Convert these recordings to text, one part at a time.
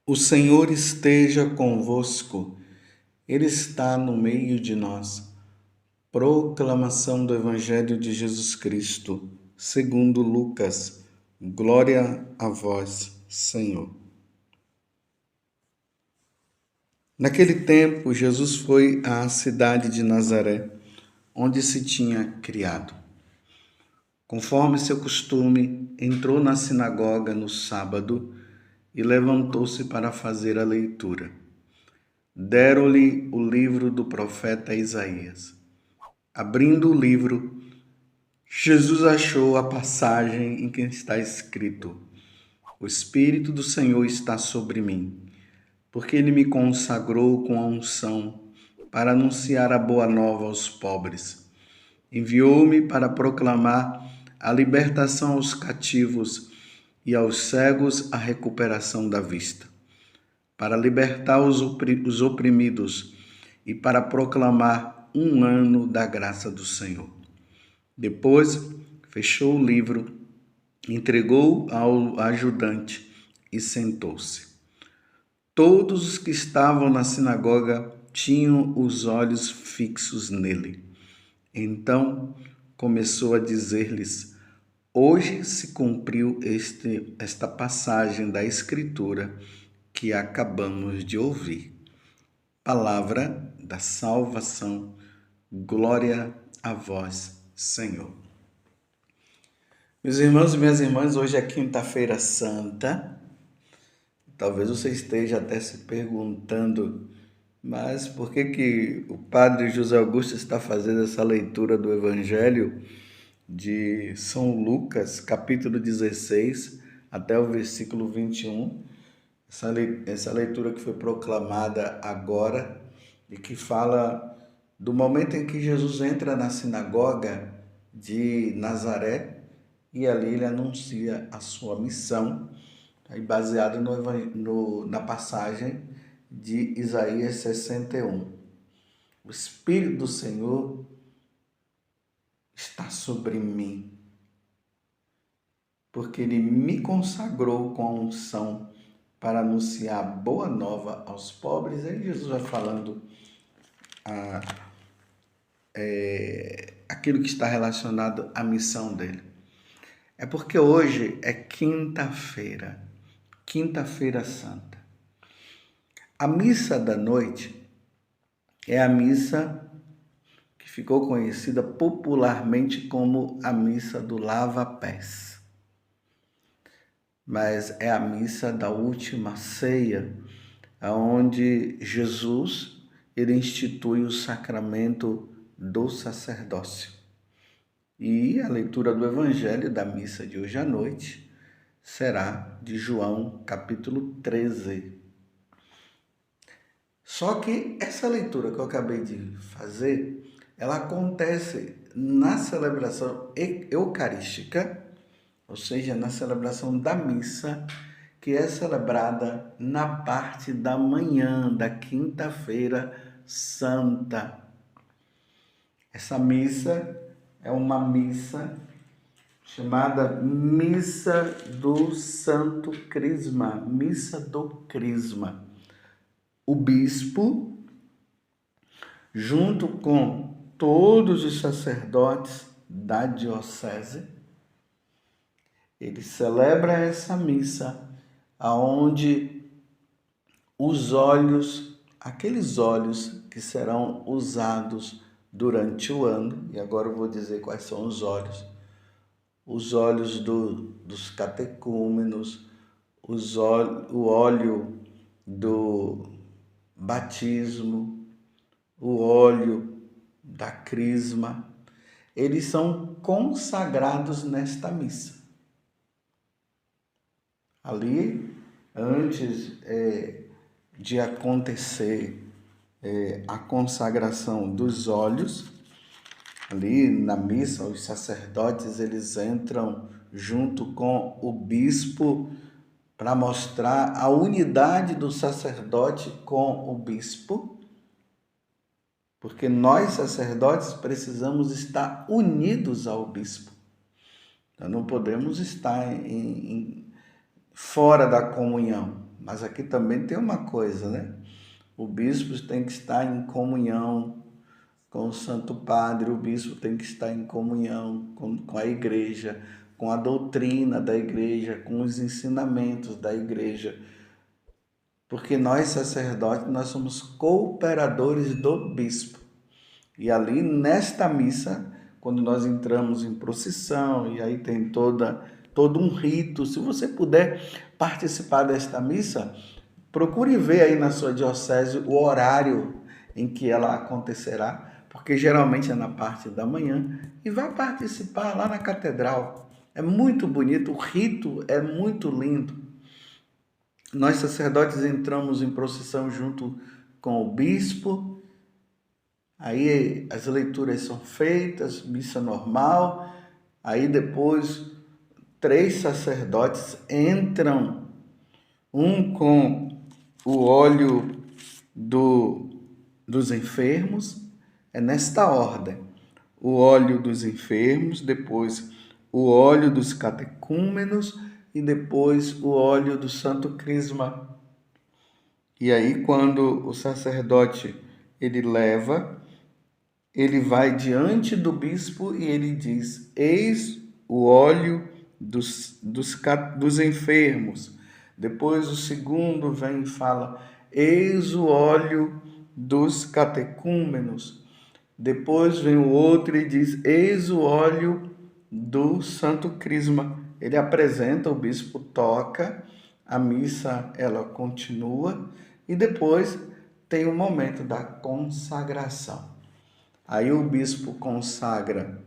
O Senhor esteja convosco, Ele está no meio de nós. Proclamação do Evangelho de Jesus Cristo, segundo Lucas. Glória a vós, Senhor. Naquele tempo, Jesus foi à cidade de Nazaré, onde se tinha criado. Conforme seu costume, entrou na sinagoga no sábado e levantou-se para fazer a leitura. Deram-lhe o livro do profeta Isaías. Abrindo o livro, Jesus achou a passagem em que está escrito: O Espírito do Senhor está sobre mim, porque Ele me consagrou com a unção para anunciar a boa nova aos pobres. Enviou-me para proclamar a libertação aos cativos e aos cegos a recuperação da vista, para libertar os oprimidos e para proclamar um ano da graça do Senhor. Depois, fechou o livro, entregou ao ajudante e sentou-se. Todos os que estavam na sinagoga tinham os olhos fixos nele. Então, começou a dizer-lhes: Hoje se cumpriu esta passagem da Escritura que acabamos de ouvir. Palavra da salvação. Glória a vós, Senhor. Meus irmãos e minhas irmãs, hoje é quinta-feira santa. Talvez você esteja até se perguntando, mas por que o padre José Augusto está fazendo essa leitura do Evangelho de São Lucas, capítulo 16, até o versículo 21? Essa leitura que foi proclamada agora e que fala do momento em que Jesus entra na sinagoga de Nazaré e ali ele anuncia a sua missão, baseado na passagem de Isaías 61. O Espírito do Senhor está sobre mim, porque Ele me consagrou com a unção para anunciar a boa nova aos pobres. Aí Jesus vai falando aquilo que está relacionado à missão dele. É porque hoje é quinta-feira santa. A missa da noite é a missa que ficou conhecida popularmente como a missa do lava-pés. Mas é a missa da última ceia, onde Jesus ele institui o sacramento do sacerdócio. E a leitura do Evangelho da missa de hoje à noite será de João, capítulo 13. Só que essa leitura que eu acabei de fazer, ela acontece na celebração eucarística, ou seja, na celebração da missa, que é celebrada na parte da manhã da quinta-feira santa. Essa missa é uma missa chamada Missa do Santo Crisma, Missa do Crisma. O bispo, junto com todos os sacerdotes da diocese, ele celebra essa missa aonde os olhos, aqueles olhos que serão usados durante o ano, e agora eu vou dizer quais são os olhos dos catecúmenos, o óleo do batismo, o óleo da crisma, eles são consagrados nesta missa. Ali, antes de acontecer a consagração dos olhos, ali na missa, os sacerdotes eles entram junto com o bispo para mostrar a unidade do sacerdote com o bispo, porque nós sacerdotes precisamos estar unidos ao bispo. Então não podemos estar fora da comunhão. Mas aqui também tem uma coisa, né? O bispo tem que estar em comunhão com o Santo Padre, o bispo tem que estar em comunhão com a igreja, com a doutrina da igreja, com os ensinamentos da igreja. Porque nós, sacerdotes, nós somos cooperadores do bispo. E ali, nesta missa, quando nós entramos em procissão, e aí tem todo um rito, se você puder participar desta missa, procure ver aí na sua diocese o horário em que ela acontecerá, porque geralmente é na parte da manhã, e vá participar lá na catedral. É muito bonito, o rito é muito lindo. Nós sacerdotes entramos em procissão junto com o bispo, aí as leituras são feitas, missa normal, aí depois 3 sacerdotes entram, um com o óleo dos enfermos, é nesta ordem: o óleo dos enfermos, depois o óleo dos catecúmenos e depois o óleo do Santo Crisma. E aí, quando o sacerdote ele leva, ele vai diante do bispo e ele diz: eis o óleo dos enfermos. Depois o segundo vem e fala: eis o óleo dos catecúmenos. Depois vem o outro e diz: eis o óleo do Santo Crisma. Ele apresenta, o bispo toca, a missa ela continua e depois tem o momento da consagração. Aí o bispo consagra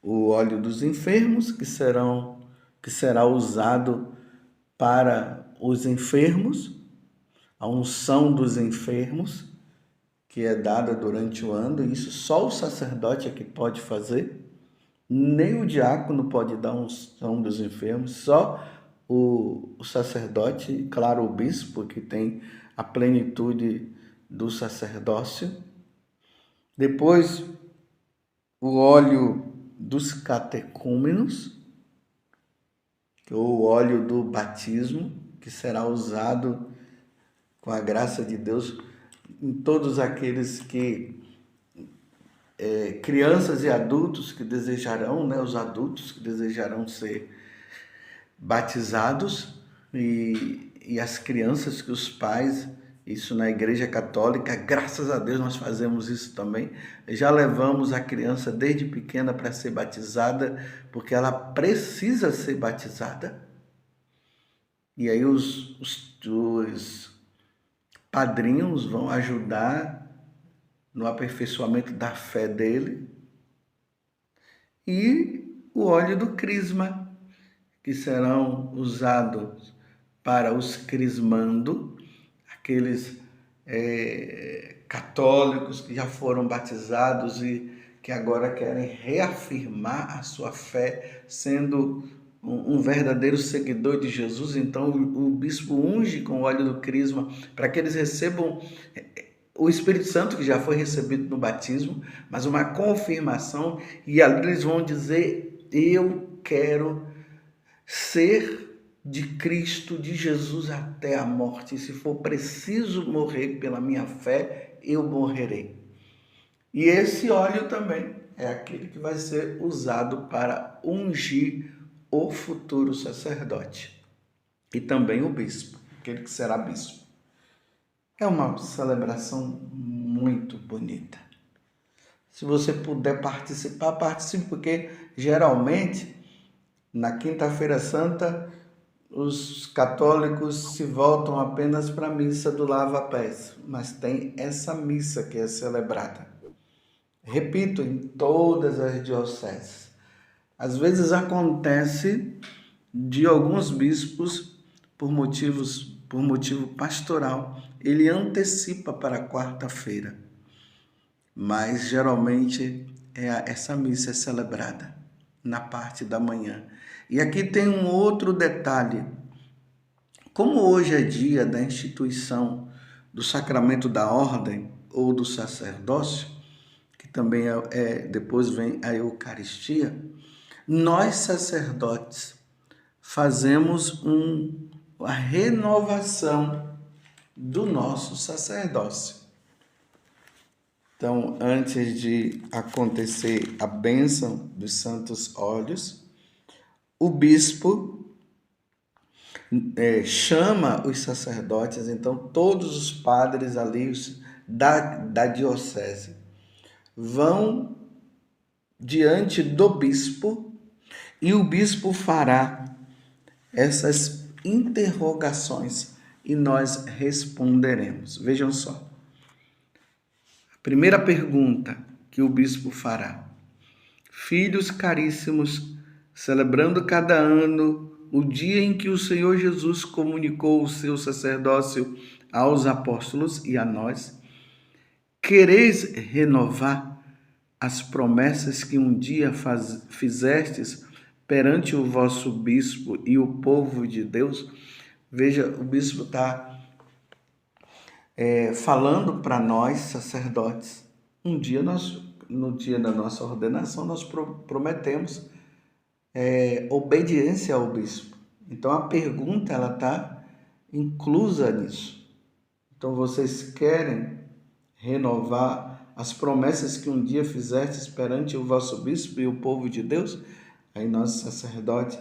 o óleo dos enfermos, que será usado para os enfermos, a unção dos enfermos, que é dada durante o ano, e isso só o sacerdote é que pode fazer, nem o diácono pode dar unção dos enfermos, só o sacerdote, claro, o bispo, que tem a plenitude do sacerdócio. Depois, o óleo dos catecúmenos, ou o óleo do batismo, que será usado com a graça de Deus em todos aqueles que, crianças e adultos que desejarão, né, os adultos que desejarão ser batizados, e as crianças que os pais, isso na Igreja Católica, graças a Deus nós fazemos isso também, já levamos a criança desde pequena para ser batizada, porque ela precisa ser batizada. E aí os padrinhos vão ajudar no aperfeiçoamento da fé dele. E o óleo do crisma, que serão usados para os crismando, aqueles católicos que já foram batizados e que agora querem reafirmar a sua fé, sendo um verdadeiro seguidor de Jesus. Então o bispo unge com o óleo do crisma para que eles recebam o Espírito Santo, que já foi recebido no batismo, mas uma confirmação, e ali eles vão dizer: eu quero ser de Cristo, de Jesus até a morte. E se for preciso morrer pela minha fé, eu morrerei. E esse óleo também é aquele que vai ser usado para ungir o futuro sacerdote. E também o bispo, aquele que será bispo. É uma celebração muito bonita. Se você puder participar, participe, porque geralmente na Quinta-feira Santa os católicos se voltam apenas para a missa do lava-pés, mas tem essa missa que é celebrada. Repito, em todas as dioceses. Às vezes acontece de alguns bispos, por motivo pastoral, ele antecipa para quarta-feira, mas geralmente essa missa é celebrada na parte da manhã. E aqui tem um outro detalhe. Como hoje é dia da instituição do sacramento da ordem ou do sacerdócio, que também depois vem a Eucaristia, nós sacerdotes fazemos a renovação do nosso sacerdócio. Então, antes de acontecer a bênção dos santos óleos, o bispo chama os sacerdotes, então todos os padres ali da diocese vão diante do bispo e o bispo fará essas interrogações e nós responderemos. Vejam só. A primeira pergunta que o bispo fará: filhos caríssimos, celebrando cada ano o dia em que o Senhor Jesus comunicou o seu sacerdócio aos apóstolos e a nós, quereis renovar as promessas que um dia fizestes perante o vosso bispo e o povo de Deus? Veja, o bispo está falando para nós, sacerdotes. No dia da nossa ordenação, nós prometemos obediência ao bispo. Então, a pergunta está inclusa nisso. Então, vocês querem renovar as promessas que um dia fizestes perante o vosso bispo e o povo de Deus? Aí nós, sacerdotes,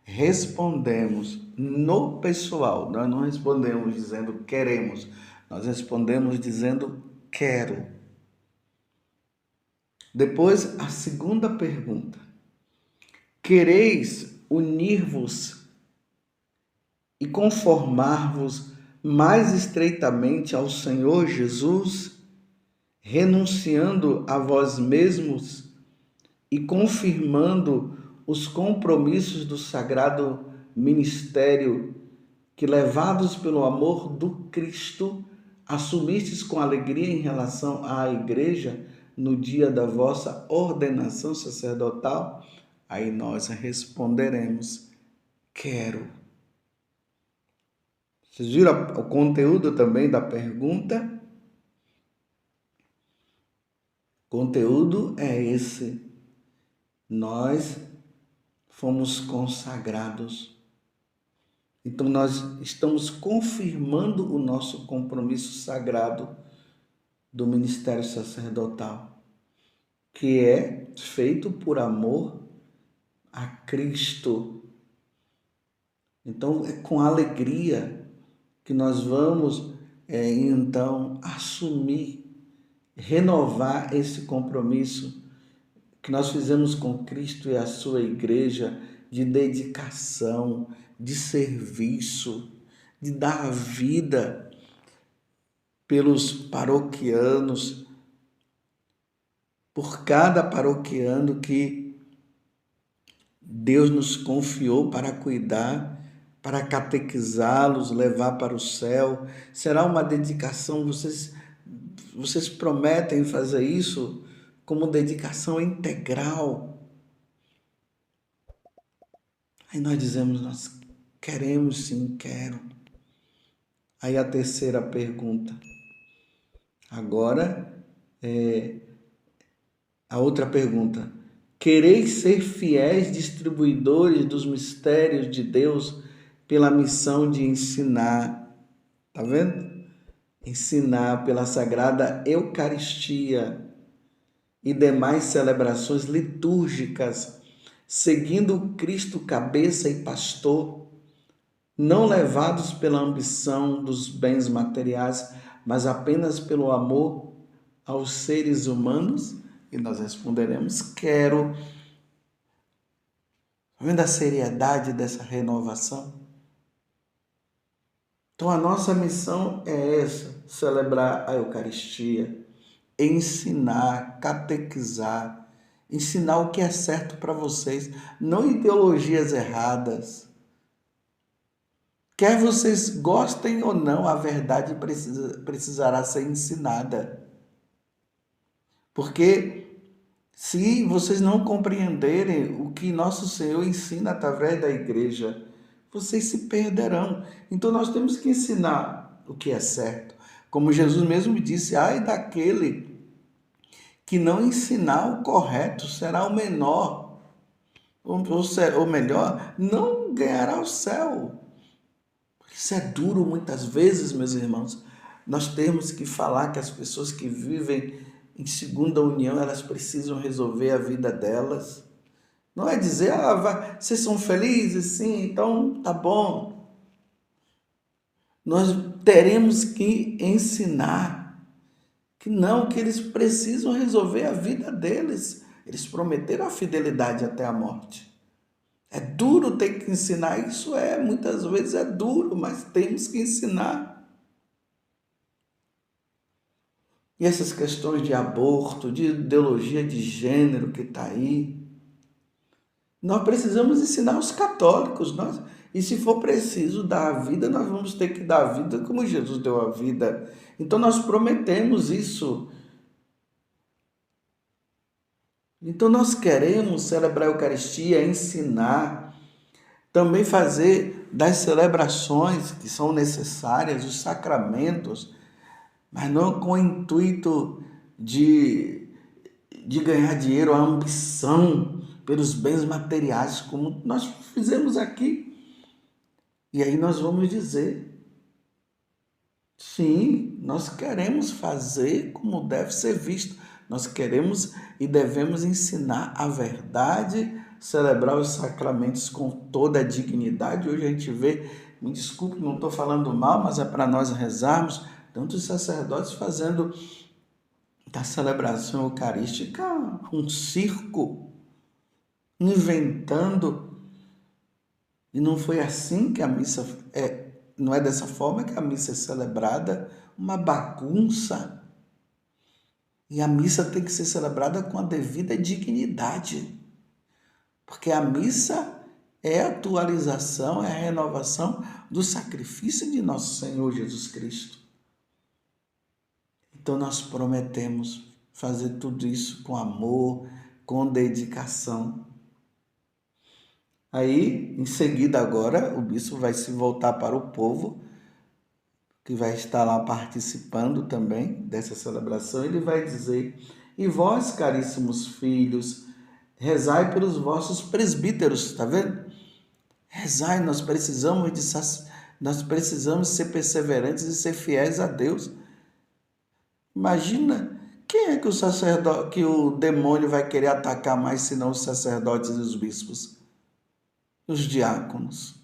respondemos no pessoal. Nós não respondemos dizendo queremos, nós respondemos dizendo quero. Depois, a segunda pergunta: quereis unir-vos e conformar-vos mais estreitamente ao Senhor Jesus, renunciando a vós mesmos e confirmando os compromissos do sagrado ministério que, levados pelo amor do Cristo, assumistes com alegria em relação à Igreja no dia da vossa ordenação sacerdotal? Aí nós responderemos: quero. Vocês viram o conteúdo também da pergunta? O conteúdo é esse. Nós fomos consagrados. Então, nós estamos confirmando o nosso compromisso sagrado do ministério sacerdotal, que é feito por amor a Cristo. Então, é com alegria que nós vamos, então, assumir, renovar esse compromisso que nós fizemos com Cristo e a sua igreja, de dedicação, de serviço, de dar a vida pelos paroquianos, por cada paroquiano que Deus nos confiou para cuidar, para catequizá-los, levar para o céu. Será uma dedicação, vocês prometem fazer isso como dedicação integral. Aí nós dizemos: nós queremos sim, quero. Aí a terceira pergunta. Agora, a outra pergunta: quereis ser fiéis distribuidores dos mistérios de Deus pela missão de ensinar? Tá vendo? Ensinar pela Sagrada Eucaristia e demais celebrações litúrgicas, seguindo Cristo cabeça e pastor, não levados pela ambição dos bens materiais, mas apenas pelo amor aos seres humanos? E nós responderemos: quero. Vendo a seriedade dessa renovação? Então, a nossa missão é essa: celebrar a Eucaristia, ensinar, catequizar, ensinar o que é certo para vocês, não ideologias erradas. Quer vocês gostem ou não, a verdade precisará ser ensinada. Porque se vocês não compreenderem o que nosso Senhor ensina através da igreja, vocês se perderão. Então nós temos que ensinar o que é certo. Como Jesus mesmo disse: ai daquele que não ensinar o correto, será o menor. Ou melhor, não ganhará o céu. Isso é duro muitas vezes, meus irmãos. Nós temos que falar que as pessoas que vivem em segunda união, elas precisam resolver a vida delas. Não é dizer, vocês são felizes? Sim, então tá bom. Nós teremos que ensinar que não, que eles precisam resolver a vida deles. Eles prometeram a fidelidade até a morte. É duro ter que ensinar isso, muitas vezes é duro, mas temos que ensinar. E essas questões de aborto, de ideologia de gênero que está aí, nós precisamos ensinar os católicos, e se for preciso dar a vida, nós vamos ter que dar a vida como Jesus deu a vida. Então nós prometemos isso. Então nós queremos celebrar a Eucaristia, ensinar, também fazer das celebrações que são necessárias, os sacramentos, mas não com o intuito de ganhar dinheiro, a ambição pelos bens materiais, como nós fizemos aqui. E aí nós vamos dizer, sim, nós queremos fazer como deve ser visto. Nós queremos e devemos ensinar a verdade, celebrar os sacramentos com toda a dignidade. Hoje a gente vê, me desculpe, não estou falando mal, mas é para nós rezarmos, tantos sacerdotes fazendo da celebração eucarística um circo, inventando. E não foi assim que a missa não é dessa forma que a missa é celebrada, uma bagunça. E a missa tem que ser celebrada com a devida dignidade, porque a missa é a atualização, é a renovação do sacrifício de nosso Senhor Jesus Cristo. Então nós prometemos fazer tudo isso com amor, com dedicação. Aí, em seguida agora, o bispo vai se voltar para o povo, que vai estar lá participando também dessa celebração. Ele vai dizer, e vós, caríssimos filhos, rezai pelos vossos presbíteros, está vendo? Rezai, nós precisamos ser perseverantes e ser fiéis a Deus. Imagina, quem é que que o demônio vai querer atacar mais, senão os sacerdotes e os bispos? Os diáconos.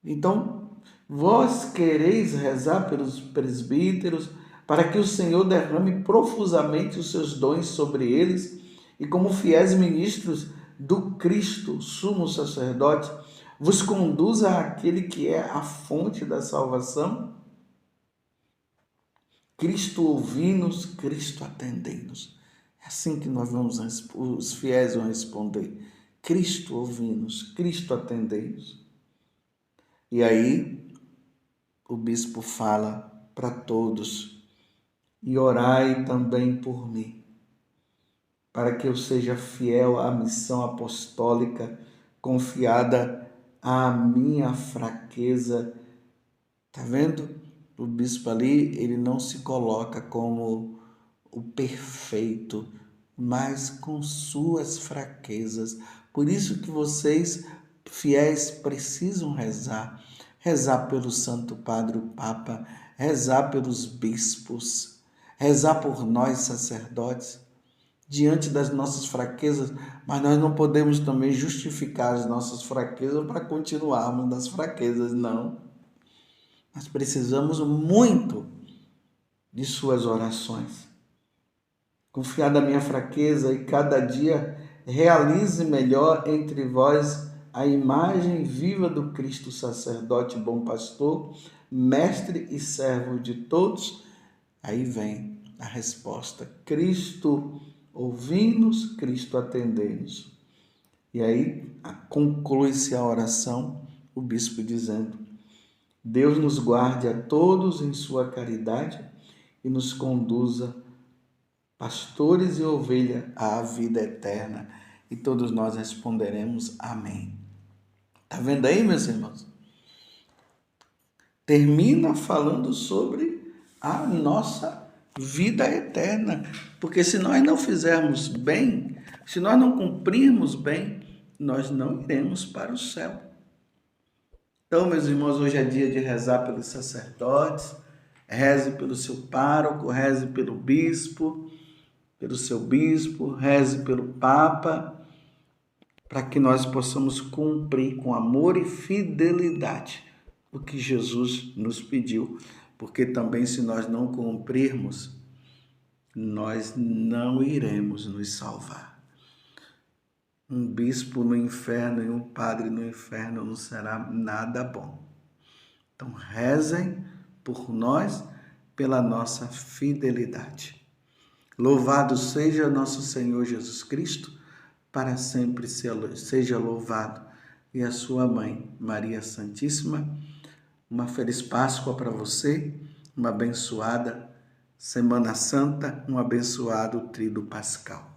Então, vós quereis rezar pelos presbíteros, para que o Senhor derrame profusamente os seus dons sobre eles, e como fiéis ministros do Cristo, sumo sacerdote, vos conduza àquele que é a fonte da salvação? Cristo ouvi-nos, Cristo atendei-nos. É assim que os fiéis vão responder. Cristo ouvi-nos, Cristo atendei-nos. E aí o bispo fala para todos, e orai também por mim, para que eu seja fiel à missão apostólica confiada à minha fraqueza. Tá vendo? O bispo ali, ele não se coloca como o perfeito, mas com suas fraquezas. Por isso que vocês, fiéis, precisam rezar. Rezar pelo Santo Padre, o Papa, rezar pelos bispos, rezar por nós, sacerdotes, diante das nossas fraquezas, mas nós não podemos também justificar as nossas fraquezas para continuarmos nas fraquezas, não. Nós precisamos muito de suas orações. Confiar na minha fraqueza e cada dia realize melhor entre vós a imagem viva do Cristo sacerdote, bom pastor, mestre e servo de todos. Aí vem a resposta. Cristo ouvi-nos, Cristo atendei-nos. E aí conclui-se a oração, o bispo dizendo, Deus nos guarde a todos em sua caridade e nos conduza, pastores e ovelha, à vida eterna. E todos nós responderemos amém. Está vendo aí, meus irmãos? Termina falando sobre a nossa vida eterna. Porque se nós não fizermos bem, se nós não cumprirmos bem, nós não iremos para o céu. Então, meus irmãos, hoje é dia de rezar pelos sacerdotes, reze pelo seu pároco, reze pelo bispo, pelo seu bispo, reze pelo Papa, para que nós possamos cumprir com amor e fidelidade o que Jesus nos pediu, porque também se nós não cumprirmos, nós não iremos nos salvar. Um bispo no inferno e um padre no inferno não será nada bom. Então rezem por nós, pela nossa fidelidade. Louvado seja nosso Senhor Jesus Cristo, para sempre seja louvado. E a sua mãe, Maria Santíssima. Uma feliz Páscoa para você, uma abençoada Semana Santa, um abençoado Tríduo Pascal.